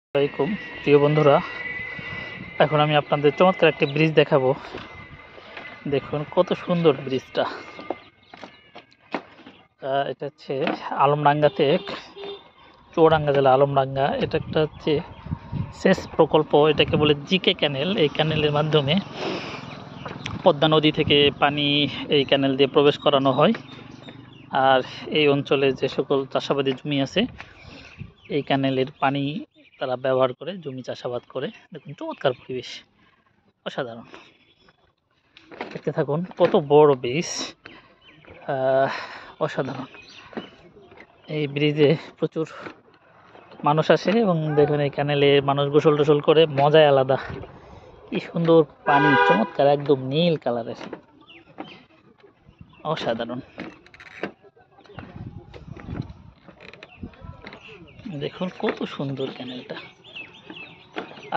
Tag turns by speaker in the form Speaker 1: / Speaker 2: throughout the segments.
Speaker 1: আসসালামাইকুম প্রিয় বন্ধুরা, এখন আমি আপনাদের চমৎকার একটি ব্রিজ দেখাবো। দেখুন কত সুন্দর ব্রিজটা। এটা হচ্ছে আলমডাঙ্গাতে, চুয়াডাঙ্গা জেলা আলমডাঙ্গা। এটা একটা হচ্ছে সেচ প্রকল্প, এটাকে বলে জিকে ক্যানেল। এই ক্যানেলের মাধ্যমে পদ্মা নদী থেকে পানি এই ক্যানেল দিয়ে প্রবেশ করানো হয়। আর এই অঞ্চলে যে সকল চাষাবাদী জমি আছে, এই ক্যানেলের পানি তারা ব্যবহার করে জমি চাষাবাদ করে। দেখুন চমৎকার পরিবেশ, অসাধারণ। দেখতে থাকুন, কত বড় ব্রিজ, অসাধারণ। এই ব্রিজে প্রচুর মানুষ আসে এবং দেখুন এই ক্যানেলে মানুষ গোসল টোসল করে, মজাই আলাদা। কি সুন্দর পানি, চমৎকার, একদম নীল কালারের, অসাধারণ। দেখুন কত সুন্দর ক্যানেলটা,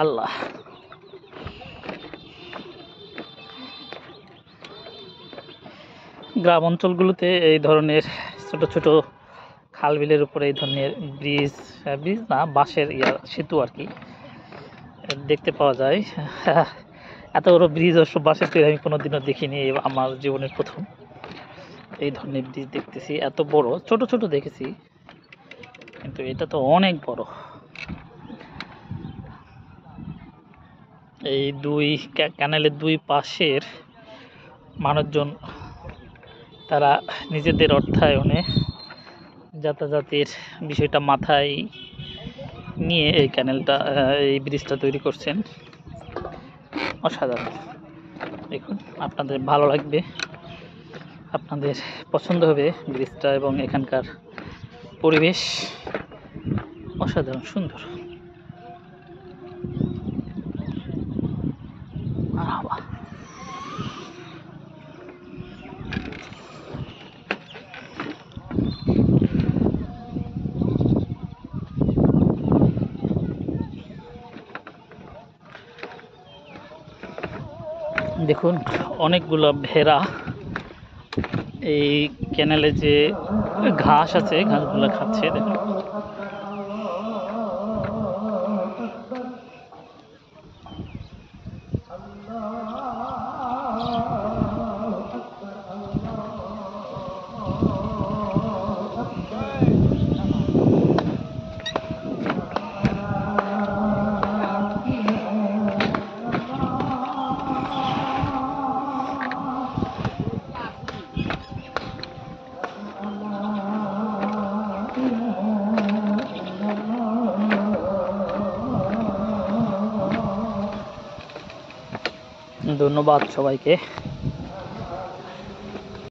Speaker 1: আল্লাহ। গ্রাম অঞ্চলগুলোতে এই ধরনের ছোট ছোট খাল বিলের উপরে এই ধরনের ব্রিজ না, বাঁশের সেতু আর কি দেখতে পাওয়া যায়। এত বড় ব্রিজ অবশ্য বাঁশের তৈরি আমি কোনোদিনও দেখিনি, আমার জীবনের প্রথম এই ধরনের ব্রিজ দেখতেছি। এত বড়, ছোট ছোট দেখেছি, কিন্তু এটা তো অনেক বড়। এই দুই ক্যানেলের দুই পাশের মানুষজন তারা নিজেদের অর্থায়নে যাতায়াতের বিষয়টা মাথায় নিয়ে এই ক্যানেলটা, এই ব্রিজটা তৈরি করছেন। অসাধারণ। দেখুন, আপনাদের ভালো লাগবে, আপনাদের পছন্দ হবে ব্রিজটা এবং এখানকার পরিবেশ অসাধারণ সুন্দর। দেখুন অনেকগুলো ভেড়া এই ক্যানেলে যে ঘাস আছে, ঘাসগুলো খাচ্ছে। দেখুন ধন্যবাদ সবাইকে।